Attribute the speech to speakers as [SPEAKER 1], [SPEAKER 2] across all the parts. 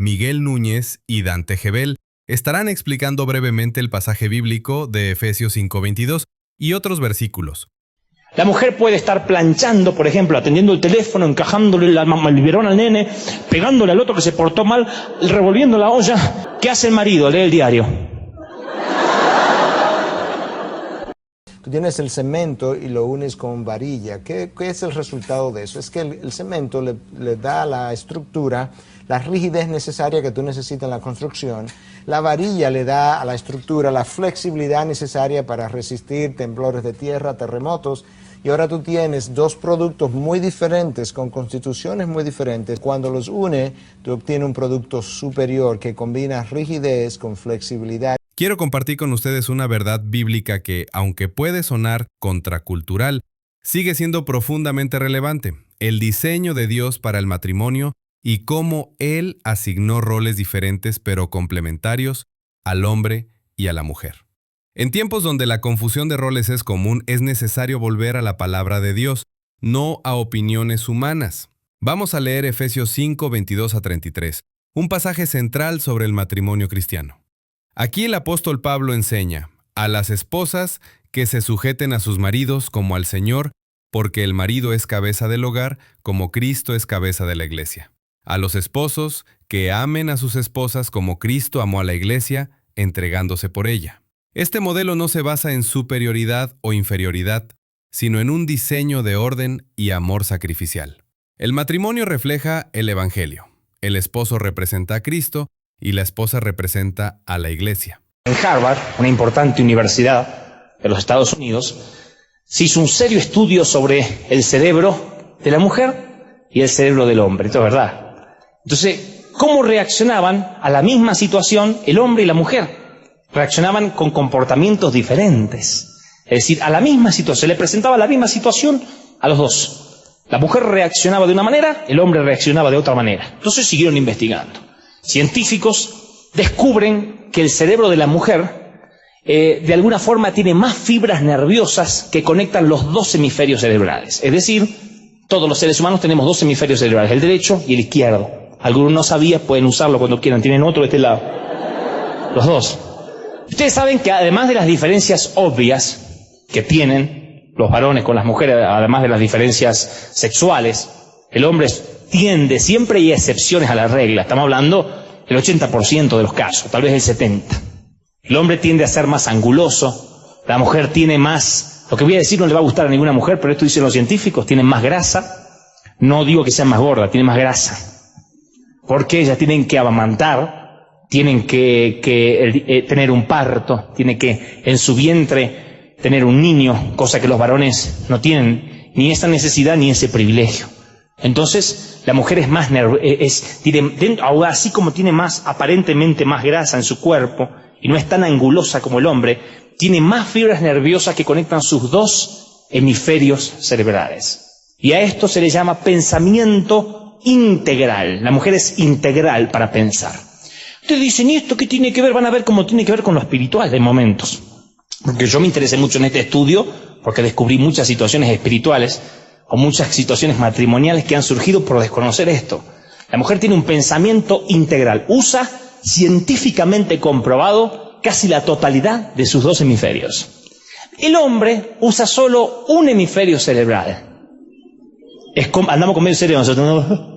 [SPEAKER 1] Miguel Núñez y Dante Gebel estarán explicando brevemente el pasaje bíblico de Efesios 5:22 y otros versículos.
[SPEAKER 2] La mujer puede estar planchando, por ejemplo, atendiendo el teléfono, encajándole el biberón al nene, pegándole al otro que se portó mal, revolviendo la olla. ¿Qué hace el marido? Lee el diario.
[SPEAKER 3] Tú tienes el cemento y lo unes con varilla. ¿Qué es el resultado de eso? Es que el cemento le da la estructura, la rigidez necesaria que tú necesitas en la construcción. La varilla le da a la estructura la flexibilidad necesaria para resistir temblores de tierra, terremotos. Y ahora tú tienes dos productos muy diferentes, con constituciones muy diferentes. Cuando los une, tú obtienes un producto superior que combina rigidez con flexibilidad.
[SPEAKER 1] Quiero compartir con ustedes una verdad bíblica que, aunque puede sonar contracultural, sigue siendo profundamente relevante: el diseño de Dios para el matrimonio y cómo Él asignó roles diferentes pero complementarios al hombre y a la mujer. En tiempos donde la confusión de roles es común, es necesario volver a la palabra de Dios, no a opiniones humanas. Vamos a leer Efesios 5:22-33, un pasaje central sobre el matrimonio cristiano. Aquí el apóstol Pablo enseña a las esposas que se sujeten a sus maridos como al Señor, porque el marido es cabeza del hogar, como Cristo es cabeza de la iglesia. A los esposos que amen a sus esposas como Cristo amó a la iglesia, entregándose por ella. Este modelo no se basa en superioridad o inferioridad, sino en un diseño de orden y amor sacrificial. El matrimonio refleja el Evangelio. El esposo representa a Cristo y la esposa representa a la iglesia.
[SPEAKER 2] En Harvard, una importante universidad de los Estados Unidos, se hizo un serio estudio sobre el cerebro de la mujer y el cerebro del hombre. Esto es verdad. Entonces, ¿cómo reaccionaban a la misma situación el hombre y la mujer? Reaccionaban con comportamientos diferentes. Es decir, a la misma situación, le presentaba la misma situación a los dos. La mujer reaccionaba de una manera, el hombre reaccionaba de otra manera. Entonces siguieron investigando. Científicos descubren que el cerebro de la mujer de alguna forma tiene más fibras nerviosas que conectan los dos hemisferios cerebrales. Es decir, todos los seres humanos tenemos dos hemisferios cerebrales, el derecho y el izquierdo. Algunos no sabían, pueden usarlo cuando quieran, tienen otro de este lado. Los dos. Ustedes saben que además de las diferencias obvias que tienen los varones con las mujeres, además de las diferencias sexuales, el hombre tiende, siempre hay excepciones a la regla, estamos hablando del 80% de los casos, tal vez el 70%. El hombre tiende a ser más anguloso, la mujer tiene más, lo que voy a decir no le va a gustar a ninguna mujer, pero esto dicen los científicos, tienen más grasa. No digo que sean más gordas, tienen más grasa, porque ellas tienen que amamantar, tienen que tener un parto, tienen que en su vientre tener un niño, cosa que los varones no tienen ni esa necesidad ni ese privilegio. Entonces, la mujer es más así como tiene más, aparentemente más grasa en su cuerpo y no es tan angulosa como el hombre, tiene más fibras nerviosas que conectan sus dos hemisferios cerebrales. Y a esto se le llama pensamiento integral. La mujer es integral para pensar. Ustedes dicen, ¿y esto qué tiene que ver? Van a ver cómo tiene que ver con lo espiritual de momentos. Porque yo me interesé mucho en este estudio, porque descubrí muchas situaciones espirituales, o muchas situaciones matrimoniales que han surgido por desconocer esto. La mujer tiene un pensamiento integral. Usa, científicamente comprobado, casi la totalidad de sus dos hemisferios. El hombre usa solo un hemisferio cerebral. Andamos con medio cerebro nosotros, ¿no?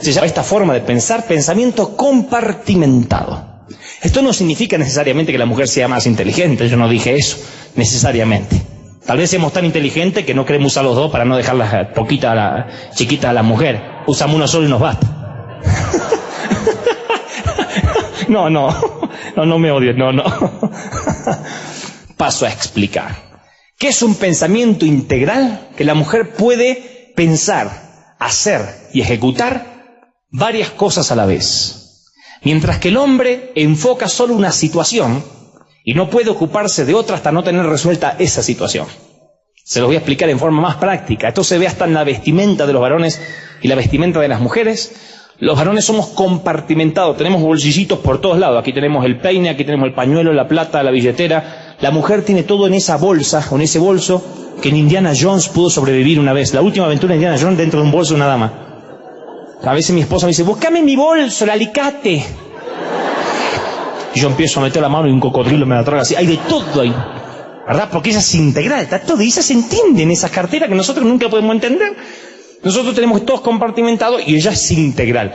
[SPEAKER 2] Se llama esta forma de pensar pensamiento compartimentado. Esto no significa necesariamente que la mujer sea más inteligente, yo no dije eso, necesariamente. Tal vez seamos tan inteligentes que no queremos usar los dos para no dejarla chiquita a la mujer. Usamos uno solo y nos basta. No me odies, no. Paso a explicar. ¿Qué es un pensamiento integral? Que la mujer puede pensar, hacer y ejecutar varias cosas a la vez. Mientras que el hombre enfoca solo una situación y no puede ocuparse de otra hasta no tener resuelta esa situación. Se los voy a explicar en forma más práctica. Esto se ve hasta en la vestimenta de los varones y la vestimenta de las mujeres. Los varones somos compartimentados, tenemos bolsillitos por todos lados. Aquí tenemos el peine, aquí tenemos el pañuelo, la plata, la billetera. La mujer tiene todo en esa bolsa o en ese bolso que en Indiana Jones pudo sobrevivir una vez. La última aventura de Indiana Jones dentro de un bolso de una dama. A veces mi esposa me dice, búscame mi bolso, el alicate. Y yo empiezo a meter la mano y un cocodrilo me la traga así. Hay de todo ahí, ¿verdad? Porque ella es integral, está todo. Y ella se entiende en esa cartera que nosotros nunca podemos entender. Nosotros tenemos todos compartimentados y ella es integral.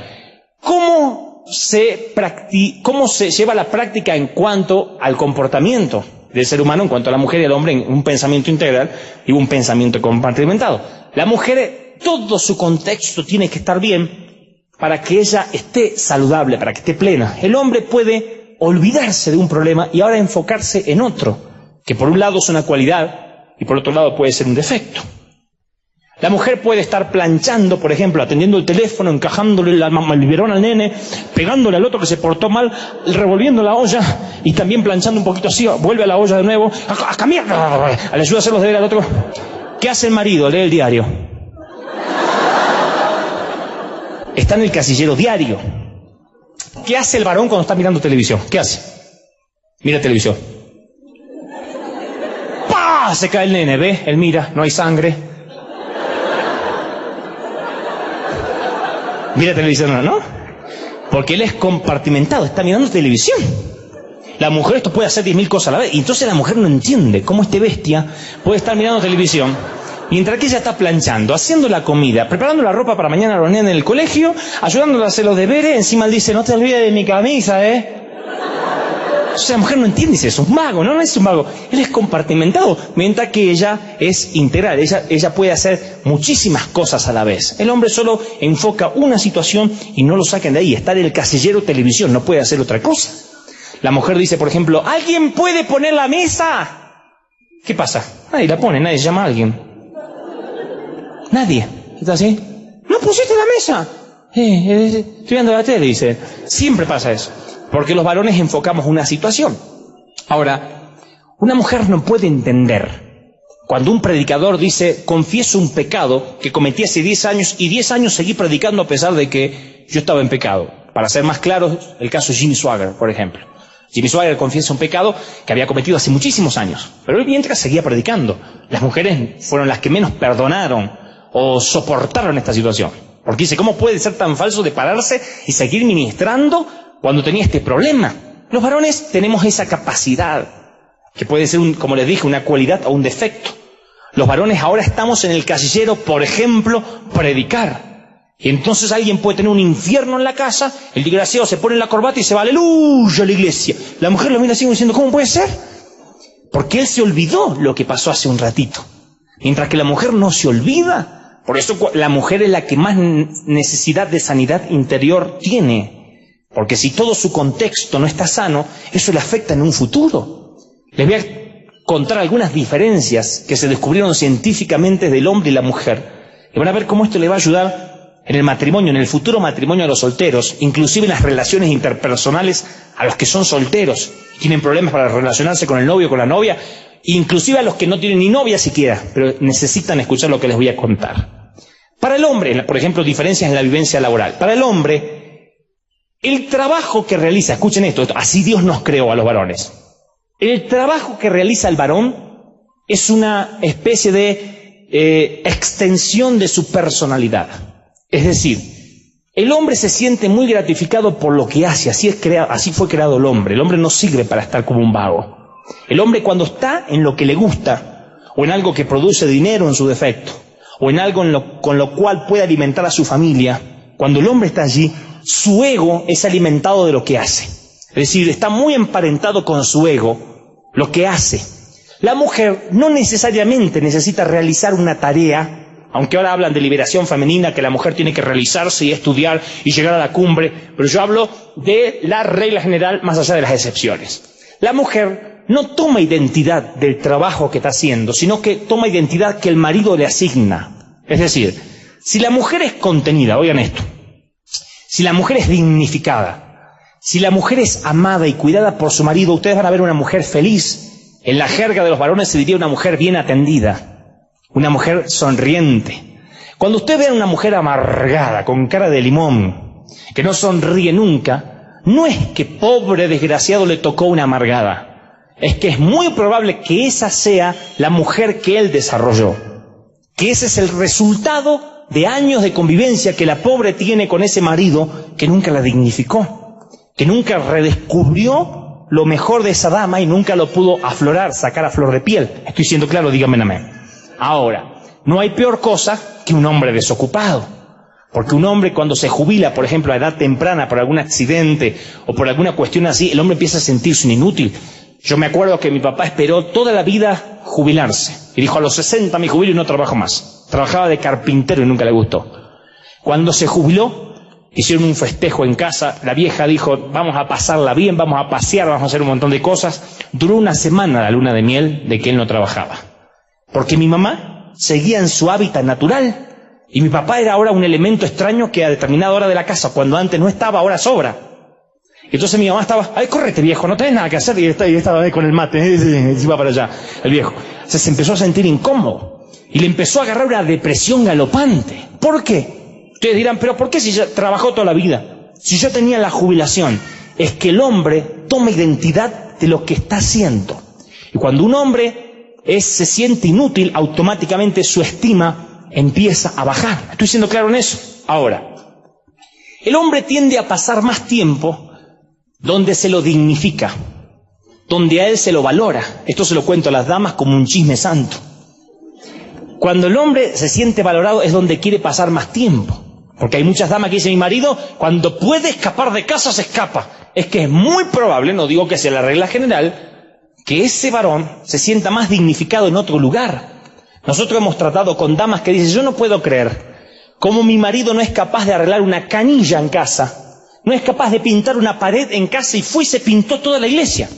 [SPEAKER 2] ¿Cómo se lleva la práctica en cuanto al comportamiento del ser humano, en cuanto a la mujer y al hombre, en un pensamiento integral y un pensamiento compartimentado? La mujer, todo su contexto tiene que estar bien para que ella esté saludable, para que esté plena. El hombre puede olvidarse de un problema y ahora enfocarse en otro, que por un lado es una cualidad y por otro lado puede ser un defecto. La mujer puede estar planchando, por ejemplo, atendiendo el teléfono, encajándole el biberón al nene, pegándole al otro que se portó mal, revolviendo la olla y también planchando un poquito así, vuelve a la olla de nuevo, a cambiar, le ayuda a hacer los deberes al otro. ¿Qué hace el marido? Lee el diario. Está en el casillero diario. ¿Qué hace el varón cuando está mirando televisión? ¿Qué hace? Mira televisión. ¡Pah! Se cae el nene, ¿ve? Él mira, no hay sangre. Mira televisión, ¿no? Porque él es compartimentado, está mirando televisión. La mujer esto puede hacer 10.000 cosas a la vez. Y entonces la mujer no entiende cómo este bestia puede estar mirando televisión mientras que ella está planchando, haciendo la comida, preparando la ropa para mañana a los nenes en el colegio, ayudándole a hacer los deberes. Encima él dice, no te olvides de mi camisa, ¿eh? O sea, la mujer no entiende, dice, es un vago, no es un vago. Él es compartimentado, mientras que ella es integral. Ella puede hacer muchísimas cosas a la vez. El hombre solo enfoca una situación y no lo sacan de ahí. Está en el casillero televisión, no puede hacer otra cosa. La mujer dice, por ejemplo, ¿alguien puede poner la mesa? ¿Qué pasa? Nadie la pone, nadie llama a alguien. Nadie. ¿Está así? ¿No pusiste la mesa? Estoy viendo la tele, dice. Siempre pasa eso. Porque los varones enfocamos una situación. Ahora, una mujer no puede entender cuando un predicador dice, confieso un pecado que cometí hace 10 años y 10 años seguí predicando a pesar de que yo estaba en pecado. Para ser más claros, el caso de Jimmy Swaggart, por ejemplo. Jimmy Swaggart confiesa un pecado que había cometido hace muchísimos años, pero él mientras seguía predicando. Las mujeres fueron las que menos perdonaron o soportaron esta situación. Porque dice, ¿cómo puede ser tan falso de pararse y seguir ministrando cuando tenía este problema? Los varones tenemos esa capacidad, que puede ser, como les dije, una cualidad o un defecto. Los varones ahora estamos en el casillero, por ejemplo, predicar. Y entonces alguien puede tener un infierno en la casa, el desgraciado se pone en la corbata y se va, aleluya, a la iglesia. La mujer lo mira así diciendo, ¿cómo puede ser? Porque él se olvidó lo que pasó hace un ratito. Mientras que la mujer no se olvida. Por eso la mujer es la que más necesidad de sanidad interior tiene. Porque si todo su contexto no está sano, eso le afecta en un futuro. Les voy a contar algunas diferencias que se descubrieron científicamente del hombre y la mujer. Y van a ver cómo esto le va a ayudar en el matrimonio, en el futuro matrimonio a los solteros, inclusive en las relaciones interpersonales a los que son solteros, tienen problemas para relacionarse con el novio o con la novia, inclusive a los que no tienen ni novia siquiera, pero necesitan escuchar lo que les voy a contar. Para el hombre, por ejemplo, diferencias en la vivencia laboral. Para el hombre, el trabajo que realiza, escuchen esto, así Dios nos creó a los varones. El trabajo que realiza el varón es una especie de extensión de su personalidad. Es decir, el hombre se siente muy gratificado por lo que hace, así fue creado el hombre. El hombre no sirve para estar como un vago. El hombre cuando está en lo que le gusta, o en algo que produce dinero en su defecto, o en algo con lo cual puede alimentar a su familia, cuando el hombre está allí, su ego es alimentado de lo que hace. Es decir, está muy emparentado con su ego, lo que hace. La mujer no necesariamente necesita realizar una tarea, aunque ahora hablan de liberación femenina, que la mujer tiene que realizarse y estudiar y llegar a la cumbre, pero yo hablo de la regla general más allá de las excepciones. La mujer no toma identidad del trabajo que está haciendo, sino que toma identidad que el marido le asigna. Es decir, si la mujer es contenida, oigan esto, si la mujer es dignificada, si la mujer es amada y cuidada por su marido, ustedes van a ver una mujer feliz. En la jerga de los varones se diría una mujer bien atendida. Una mujer sonriente. Cuando usted ve a una mujer amargada, con cara de limón, que no sonríe nunca, no es que pobre desgraciado le tocó una amargada. Es que es muy probable que esa sea la mujer que él desarrolló. Que ese es el resultado de años de convivencia que la pobre tiene con ese marido que nunca la dignificó, que nunca redescubrió lo mejor de esa dama y nunca lo pudo aflorar, sacar a flor de piel. Estoy siendo claro, díganme amén. Ahora, no hay peor cosa que un hombre desocupado. Porque un hombre cuando se jubila, por ejemplo, a edad temprana por algún accidente o por alguna cuestión así, el hombre empieza a sentirse un inútil. Yo me acuerdo que mi papá esperó toda la vida jubilarse. Y dijo, a los 60 me jubilo y no trabajo más. Trabajaba de carpintero y nunca le gustó. Cuando se jubiló, hicieron un festejo en casa. La vieja dijo, vamos a pasarla bien, vamos a pasear, vamos a hacer un montón de cosas. Duró una semana la luna de miel de que él no trabajaba. Porque mi mamá seguía en su hábitat natural. Y mi papá era ahora un elemento extraño que a determinada hora de la casa, cuando antes no estaba, ahora sobra. Entonces mi mamá estaba, ay, córrete viejo, no tenés nada que hacer. Y estaba ahí con el mate, y iba para allá, el viejo. O sea, se empezó a sentir incómodo. Y le empezó a agarrar una depresión galopante. ¿Por qué? Ustedes dirán, pero ¿por qué si ya trabajó toda la vida? Si yo tenía la jubilación. Es que el hombre toma identidad de lo que está haciendo. Y cuando un hombre se siente inútil, automáticamente su estima empieza a bajar. ¿Estoy siendo claro en eso? Ahora, el hombre tiende a pasar más tiempo donde se lo dignifica, donde a él se lo valora. Esto se lo cuento a las damas como un chisme santo. Cuando el hombre se siente valorado es donde quiere pasar más tiempo. Porque hay muchas damas que dicen, mi marido cuando puede escapar de casa se escapa. Es que es muy probable, no digo que sea la regla general, que ese varón se sienta más dignificado en otro lugar. Nosotros hemos tratado con damas que dicen, yo no puedo creer cómo mi marido no es capaz de arreglar una canilla en casa. No es capaz de pintar una pared en casa y fue y se pintó toda la iglesia.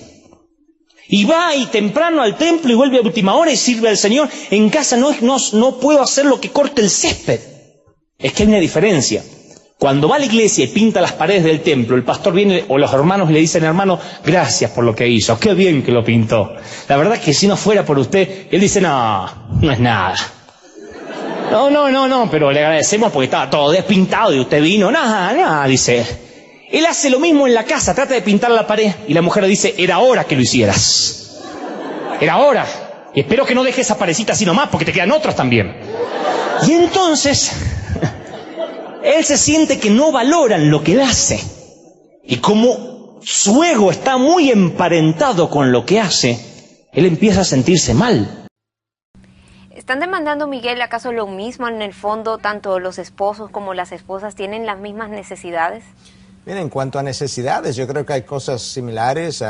[SPEAKER 2] Y va y temprano al templo y vuelve a última hora y sirve al Señor. En casa no puedo hacer lo que corte el césped. Es que hay una diferencia. Cuando va a la iglesia y pinta las paredes del templo, el pastor viene o los hermanos le dicen, hermano, gracias por lo que hizo, qué bien que lo pintó. La verdad es que si no fuera por usted, él dice, no es nada. No, pero le agradecemos porque estaba todo despintado y usted vino, nada, dice él. Él hace lo mismo en la casa, trata de pintar la pared y la mujer le dice, era hora que lo hicieras. Era hora. Y espero que no dejes esa parecita así nomás porque te quedan otras también. Y entonces, él se siente que no valoran lo que él hace. Y como su ego está muy emparentado con lo que hace, él empieza a sentirse mal.
[SPEAKER 4] ¿Están demandando, Miguel, acaso lo mismo en el fondo? ¿Tanto los esposos como las esposas tienen las mismas necesidades?
[SPEAKER 3] Mira, en cuanto a necesidades, yo creo que hay cosas similares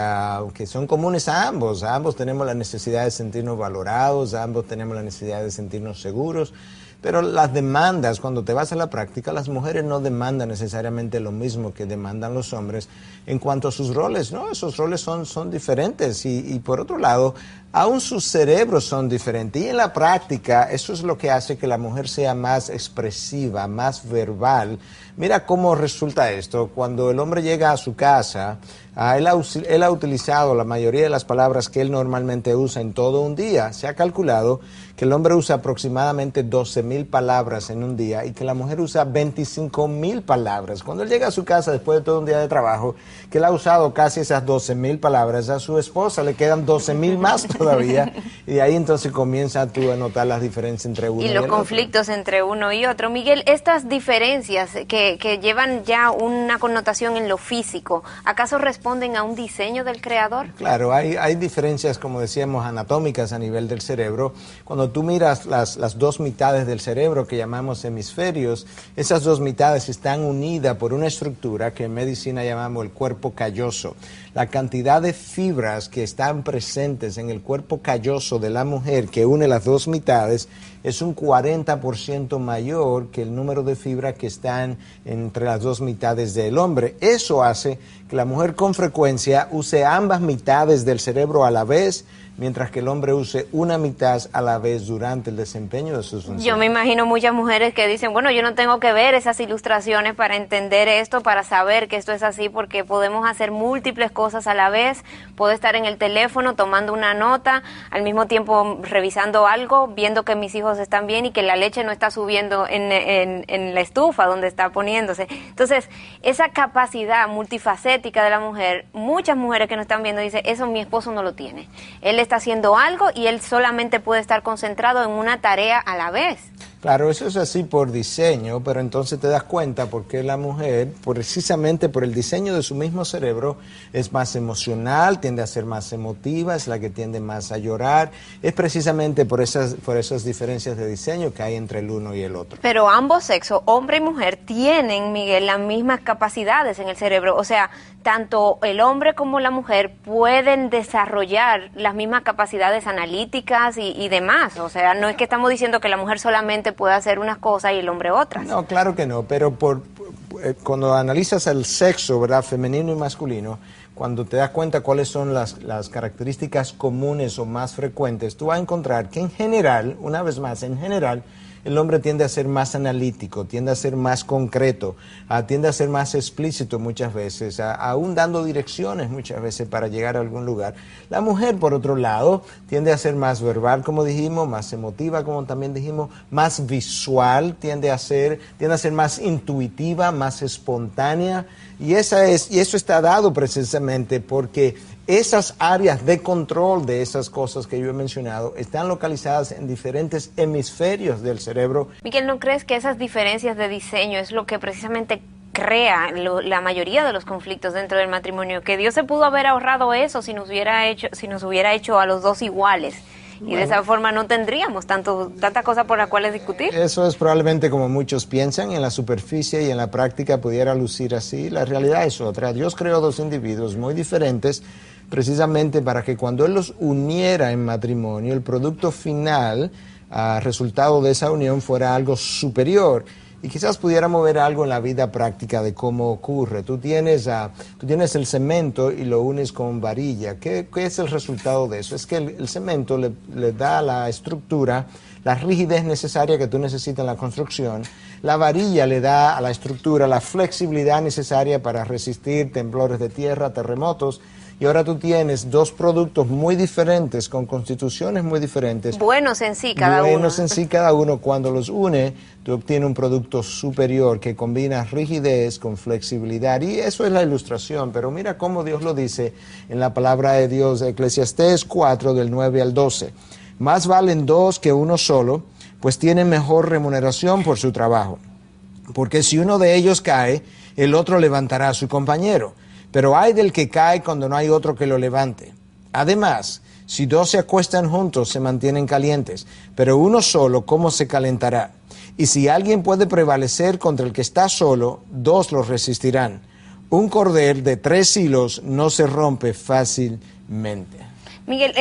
[SPEAKER 3] que son comunes a ambos. Ambos tenemos la necesidad de sentirnos valorados, ambos tenemos la necesidad de sentirnos seguros. Pero las demandas, cuando te vas a la práctica, las mujeres no demandan necesariamente lo mismo que demandan los hombres en cuanto a sus roles, ¿no? Esos roles son diferentes y por otro lado, aún sus cerebros son diferentes. Y en la práctica, eso es lo que hace que la mujer sea más expresiva, más verbal. Mira cómo resulta esto. Cuando el hombre llega a su casa, él ha utilizado la mayoría de las palabras que él normalmente usa en todo un día. Se ha calculado que el hombre usa aproximadamente 12,000 palabras en un día y que la mujer usa 25,000 palabras. Cuando él llega a su casa después de todo un día de trabajo, que él ha usado casi esas 12,000 palabras, a su esposa le quedan 12,000 más todavía y de ahí entonces comienza tú a notar las diferencias entre uno y
[SPEAKER 4] los conflictos entre uno y otro. Miguel, estas diferencias que llevan ya una connotación en lo físico, ¿acaso responden a un diseño del creador?
[SPEAKER 3] Claro, hay diferencias, como decíamos, anatómicas a nivel del cerebro. Cuando tú miras las dos mitades del cerebro que llamamos hemisferios, esas dos mitades están unidas por una estructura que en medicina llamamos el cuerpo calloso. La cantidad de fibras que están presentes en el cuerpo calloso de la mujer que une las dos mitades es un 40% mayor que el número de fibras que están entre las dos mitades del hombre. Eso hace que la mujer con frecuencia use ambas mitades del cerebro a la vez, mientras que el hombre use una mitad a la vez durante el desempeño de sus funciones.
[SPEAKER 4] Yo me imagino muchas mujeres que dicen, bueno, yo no tengo que ver esas ilustraciones para entender esto, para saber que esto es así, porque podemos hacer múltiples cosas a la vez. Puedo estar en el teléfono tomando una nota, al mismo tiempo revisando algo, viendo que mis hijos están bien y que la leche no está subiendo en la estufa donde está poniéndose. Entonces, esa capacidad multifacética de la mujer, muchas mujeres que nos están viendo dicen, eso mi esposo no lo tiene. Él está haciendo algo y él solamente puede estar concentrado en una tarea a la vez.
[SPEAKER 3] Claro, eso es así por diseño, pero entonces te das cuenta porque la mujer, precisamente por el diseño de su mismo cerebro, es más emocional, tiende a ser más emotiva, es la que tiende más a llorar. Es precisamente por esas diferencias de diseño que hay entre el uno y el otro.
[SPEAKER 4] Pero ambos sexos, hombre y mujer, tienen, Miguel, las mismas capacidades en el cerebro. O sea, tanto el hombre como la mujer pueden desarrollar las mismas capacidades analíticas y demás. O sea, no es que estamos diciendo que la mujer solamente puede hacer unas cosas y el hombre otras.
[SPEAKER 3] No, claro que no, pero cuando analizas el sexo, ¿verdad?, femenino y masculino, cuando te das cuenta cuáles son las características comunes o más frecuentes, tú vas a encontrar que en general, una vez más, en general, el hombre tiende a ser más analítico, tiende a ser más concreto, tiende a ser más explícito muchas veces, aún dando direcciones muchas veces para llegar a algún lugar. La mujer, por otro lado, tiende a ser más verbal, como dijimos, más emotiva, como también dijimos, más visual, tiende a ser más intuitiva, más espontánea, y eso está dado precisamente porque esas áreas de control de esas cosas que yo he mencionado están localizadas en diferentes hemisferios del cerebro.
[SPEAKER 4] Miguel, ¿no crees que esas diferencias de diseño es lo que precisamente crea la mayoría de los conflictos dentro del matrimonio? Que Dios se pudo haber ahorrado eso si nos hubiera hecho a los dos iguales. Y de esa forma no tendríamos tanta cosa por la cual discutir.
[SPEAKER 3] Eso es probablemente como muchos piensan, en la superficie y en la práctica pudiera lucir así. La realidad es otra. Dios creó dos individuos muy diferentes precisamente para que cuando Él los uniera en matrimonio, el producto final, resultado de esa unión, fuera algo superior. Y quizás pudiéramos ver algo en la vida práctica de cómo ocurre. Tú tienes el cemento y lo unes con varilla. ¿Qué es el resultado de eso? Es que el cemento le da a la estructura la rigidez necesaria que tú necesitas en la construcción. La varilla le da a la estructura la flexibilidad necesaria para resistir temblores de tierra, terremotos. Y ahora tú tienes dos productos muy diferentes, con constituciones muy diferentes.
[SPEAKER 4] Buenos en sí cada uno.
[SPEAKER 3] Buenos en sí cada uno. Cuando los une, tú obtienes un producto superior que combina rigidez con flexibilidad. Y eso es la ilustración. Pero mira cómo Dios lo dice en la palabra de Dios, Eclesiastés 4, del 9 al 12. Más valen dos que uno solo, pues tienen mejor remuneración por su trabajo. Porque si uno de ellos cae, el otro levantará a su compañero. Pero hay del que cae cuando no hay otro que lo levante. Además, si dos se acuestan juntos, se mantienen calientes, pero uno solo, ¿cómo se calentará? Y si alguien puede prevalecer contra el que está solo, dos lo resistirán. Un cordel de 3 hilos no se rompe fácilmente.
[SPEAKER 4] Miguel,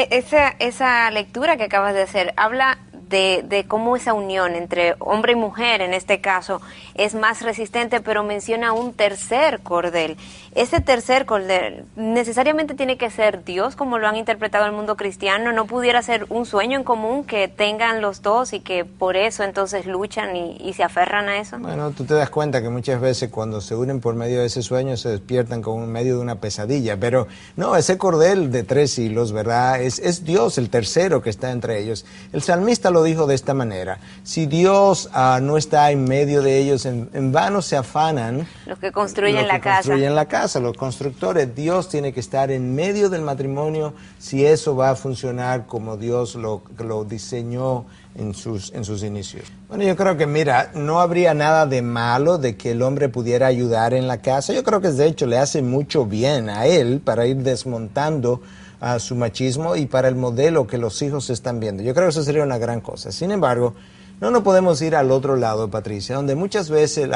[SPEAKER 4] esa lectura que acabas de hacer habla de cómo esa unión entre hombre y mujer, en este caso, es más resistente, pero menciona un tercer cordel. Ese tercer cordel necesariamente tiene que ser Dios, como lo han interpretado el mundo cristiano. No pudiera ser un sueño en común que tengan los dos y que por eso entonces luchan y se aferran a eso.
[SPEAKER 3] Bueno, tú te das cuenta que muchas veces cuando se unen por medio de ese sueño se despiertan como en medio de una pesadilla, pero no, ese cordel de 3 hilos, ¿verdad? Es Dios el tercero que está entre ellos. El salmista lo dijo de esta manera: si Dios no está en medio de ellos, en vano se afanan
[SPEAKER 4] los que construyen la
[SPEAKER 3] casa, los constructores. Dios tiene que estar en medio del matrimonio si eso va a funcionar como Dios lo diseñó en sus inicios. Bueno, yo creo que, mira, no habría nada de malo de que el hombre pudiera ayudar en la casa. Yo creo que de hecho le hace mucho bien a él para ir desmontando a su machismo y para el modelo que los hijos están viendo. Yo creo que eso sería una gran cosa. Sin embargo, no podemos ir al otro lado, Patricia, donde muchas veces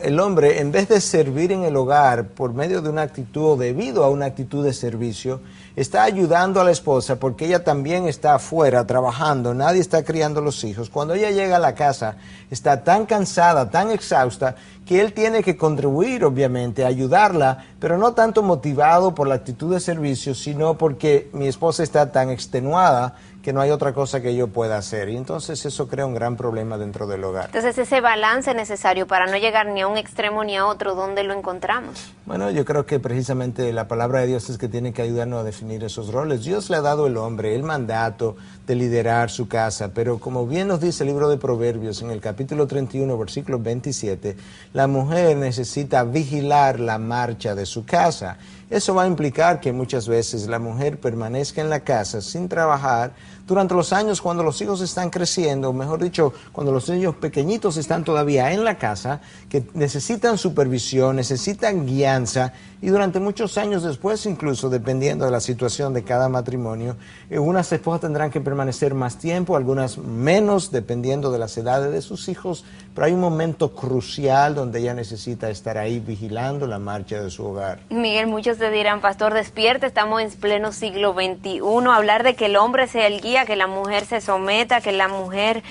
[SPEAKER 3] el hombre, en vez de servir en el hogar por medio de una actitud o debido a una actitud de servicio, está ayudando a la esposa porque ella también está afuera trabajando, nadie está criando los hijos. Cuando ella llega a la casa, está tan cansada, tan exhausta, que él tiene que contribuir, obviamente, a ayudarla, pero no tanto motivado por la actitud de servicio, sino porque mi esposa está tan extenuada que no hay otra cosa que yo pueda hacer. Y entonces eso crea un gran problema dentro del hogar.
[SPEAKER 4] Entonces ese balance necesario para no llegar ni a un extremo ni a otro, ¿dónde lo encontramos?
[SPEAKER 3] Bueno, yo creo que precisamente la palabra de Dios es que tiene que ayudarnos a definir esos roles. Dios le ha dado al hombre el mandato de liderar su casa, pero como bien nos dice el libro de Proverbios en el capítulo 31, versículo 27, la mujer necesita vigilar la marcha de su casa. Eso va a implicar que muchas veces la mujer permanezca en la casa sin trabajar durante los años cuando los hijos están creciendo, mejor dicho, cuando los niños pequeñitos están todavía en la casa, que necesitan supervisión, necesitan guianza, y durante muchos años después, incluso dependiendo de la situación de cada matrimonio, unas esposas tendrán que permanecer más tiempo, algunas menos, dependiendo de las edades de sus hijos, pero hay un momento crucial donde ella necesita estar ahí vigilando la marcha de su hogar.
[SPEAKER 4] Miguel, muchos te dirán, pastor, despierte, estamos en pleno siglo XXI, hablar de que el hombre sea el guía, que la mujer se someta, que la mujer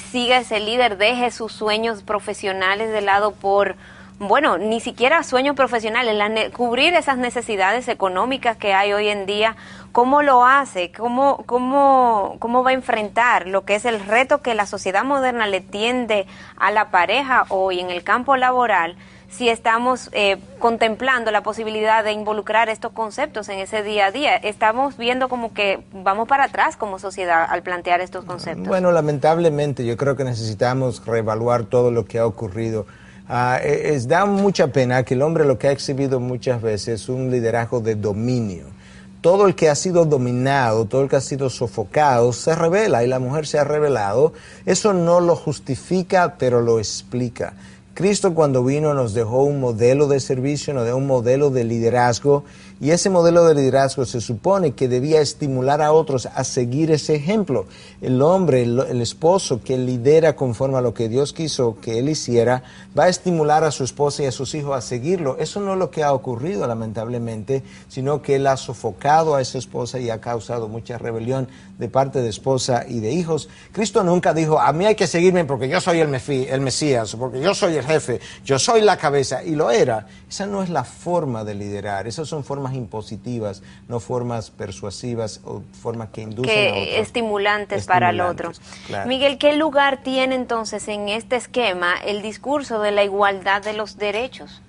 [SPEAKER 4] siga ese líder, deje sus sueños profesionales de lado por, bueno, ni siquiera sueños profesionales, cubrir esas necesidades económicas que hay hoy en día. ¿Cómo lo hace? ¿Cómo va a enfrentar lo que es el reto que la sociedad moderna le tiende a la pareja hoy en el campo laboral, si estamos contemplando la posibilidad de involucrar estos conceptos en ese día a día? Estamos viendo como que vamos para atrás como sociedad al plantear estos conceptos.
[SPEAKER 3] Bueno, lamentablemente yo creo que necesitamos reevaluar todo lo que ha ocurrido. Da mucha pena que el hombre lo que ha exhibido muchas veces es un liderazgo de dominio. Todo el que ha sido dominado, todo el que ha sido sofocado, se revela, y la mujer se ha revelado. Eso no lo justifica, pero lo explica. Cristo, cuando vino, nos dejó un modelo de servicio, nos dejó un modelo de liderazgo, y ese modelo de liderazgo se supone que debía estimular a otros a seguir ese ejemplo. El hombre, el esposo que lidera conforme a lo que Dios quiso que él hiciera, va a estimular a su esposa y a sus hijos a seguirlo. Eso no es lo que ha ocurrido, lamentablemente, sino que él ha sofocado a esa esposa y ha causado mucha rebelión de parte de esposa y de hijos. Cristo nunca dijo, a mí hay que seguirme porque yo soy el Mesías, porque yo soy el jefe, yo soy la cabeza, y lo era. Esa no es la forma de liderar, esas son formas impositivas, no formas persuasivas o formas que inducen a otros.
[SPEAKER 4] Estimulantes para el otro.
[SPEAKER 3] Claro.
[SPEAKER 4] Miguel, ¿qué lugar tiene entonces en este esquema el discurso de la igualdad de los derechos?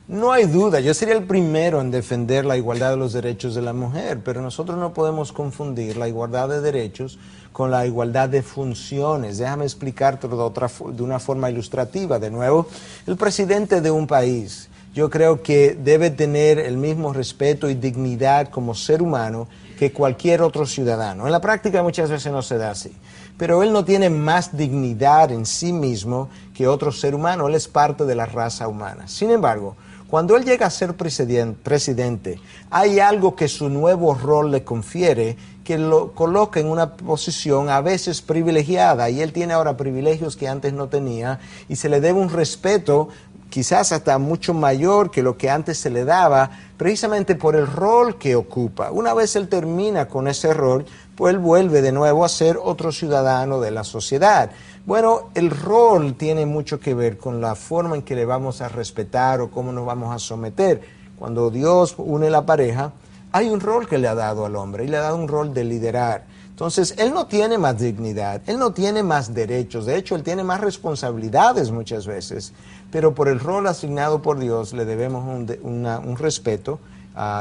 [SPEAKER 3] No hay duda, yo sería el primero en defender la igualdad de los derechos de la mujer, pero nosotros no podemos confundir la igualdad de derechos con la igualdad de funciones. Déjame explicártelo de una forma ilustrativa. De nuevo, el presidente de un país, yo creo que debe tener el mismo respeto y dignidad como ser humano que cualquier otro ciudadano. En la práctica muchas veces no se da así, pero él no tiene más dignidad en sí mismo que otro ser humano, él es parte de la raza humana. Sin embargo, cuando él llega a ser presidente, hay algo que su nuevo rol le confiere, que lo coloca en una posición a veces privilegiada, y él tiene ahora privilegios que antes no tenía, y se le debe un respeto quizás hasta mucho mayor que lo que antes se le daba, precisamente por el rol que ocupa. Una vez él termina con ese rol, pues él vuelve de nuevo a ser otro ciudadano de la sociedad. Bueno, el rol tiene mucho que ver con la forma en que le vamos a respetar o cómo nos vamos a someter. Cuando Dios une la pareja, hay un rol que le ha dado al hombre, y le ha dado un rol de liderar. Entonces, él no tiene más dignidad, él no tiene más derechos, de hecho, él tiene más responsabilidades muchas veces, pero por el rol asignado por Dios le debemos un respeto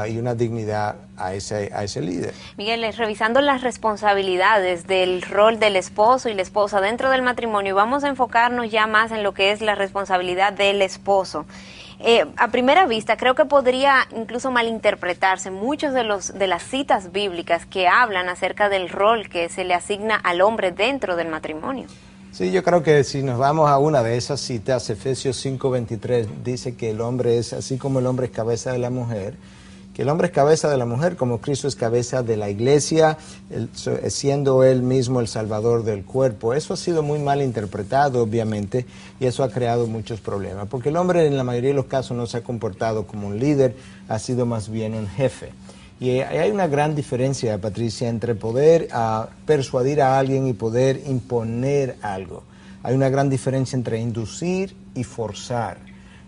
[SPEAKER 3] y una dignidad a ese líder.
[SPEAKER 4] Miguel, revisando las responsabilidades del rol del esposo y la esposa dentro del matrimonio, vamos a enfocarnos ya más en lo que es la responsabilidad del esposo. A primera vista, creo que podría incluso malinterpretarse muchos de las citas bíblicas que hablan acerca del rol que se le asigna al hombre dentro del matrimonio.
[SPEAKER 3] Sí, yo creo que si nos vamos a una de esas citas, Efesios 5:23 dice que el hombre es, así como el hombre es cabeza de la mujer, que el hombre es cabeza de la mujer como Cristo es cabeza de la iglesia, siendo él mismo el salvador del cuerpo. Eso ha sido muy mal interpretado, obviamente, y eso ha creado muchos problemas, porque el hombre en la mayoría de los casos no se ha comportado como un líder, ha sido más bien un jefe. Y hay una gran diferencia, Patricia, entre poder persuadir a alguien y poder imponer algo. Hay una gran diferencia entre inducir y forzar.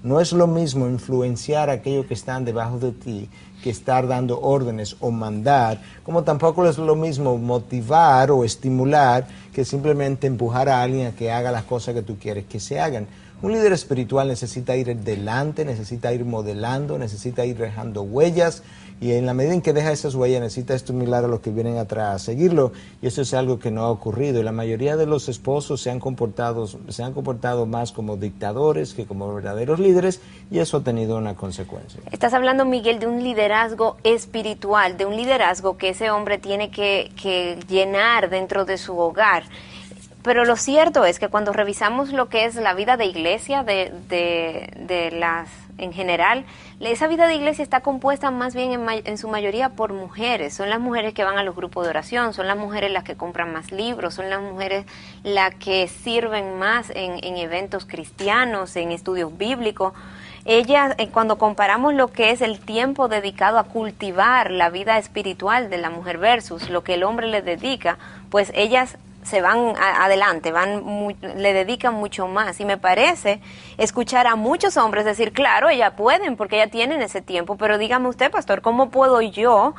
[SPEAKER 3] No es lo mismo influenciar a aquellos que están debajo de ti que estar dando órdenes o mandar, como tampoco es lo mismo motivar o estimular que simplemente empujar a alguien a que haga las cosas que tú quieres que se hagan. Un líder espiritual necesita ir delante, necesita ir modelando, necesita ir dejando huellas, y en la medida en que deja esas huellas necesita estimular a los que vienen atrás a seguirlo, y eso es algo que no ha ocurrido. Y la mayoría de los esposos se han comportado más como dictadores que como verdaderos líderes, y eso ha tenido una consecuencia.
[SPEAKER 4] Estás hablando, Miguel, de un liderazgo espiritual, de un liderazgo que ese hombre tiene que llenar dentro de su hogar. Pero lo cierto es que cuando revisamos lo que es la vida de iglesia, en general, esa vida de iglesia está compuesta más bien en su mayoría por mujeres. Son las mujeres que van a los grupos de oración, son las mujeres las que compran más libros, son las mujeres las que sirven más en eventos cristianos, en estudios bíblicos. Ellas, cuando comparamos lo que es el tiempo dedicado a cultivar la vida espiritual de la mujer versus lo que el hombre le dedica, pues ellas se van adelante, le dedican mucho más. Y me parece escuchar a muchos hombres decir, claro, ellas pueden porque ellas tienen ese tiempo, pero dígame usted, pastor, ¿cómo puedo yo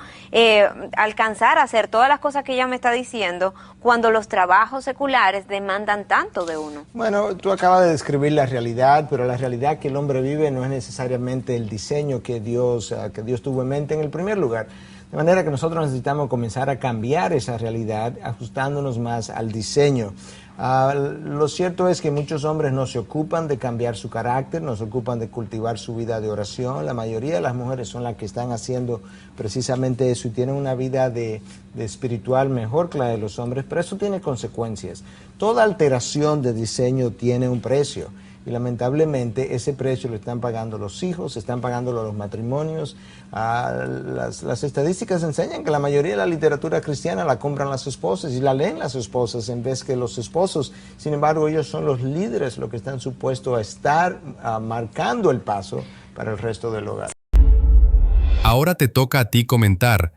[SPEAKER 4] alcanzar a hacer todas las cosas que ella me está diciendo cuando los trabajos seculares demandan tanto de uno?
[SPEAKER 3] Bueno, tú acabas de describir la realidad, pero la realidad que el hombre vive no es necesariamente el diseño que Dios tuvo en mente en el primer lugar. De manera que nosotros necesitamos comenzar a cambiar esa realidad, ajustándonos más al diseño. Lo cierto es que muchos hombres no se ocupan de cambiar su carácter, no se ocupan de cultivar su vida de oración. La mayoría de las mujeres son las que están haciendo precisamente eso y tienen una vida de espiritual mejor que la de los hombres, pero eso tiene consecuencias. Toda alteración de diseño tiene un precio. Y lamentablemente ese precio lo están pagando los hijos, están pagándolo los matrimonios. Las estadísticas enseñan que la mayoría de la literatura cristiana la compran las esposas y la leen las esposas en vez que los esposos. Sin embargo, ellos son los líderes, los que están supuestos a estar marcando el paso para el resto del hogar.
[SPEAKER 1] Ahora te toca a ti comentar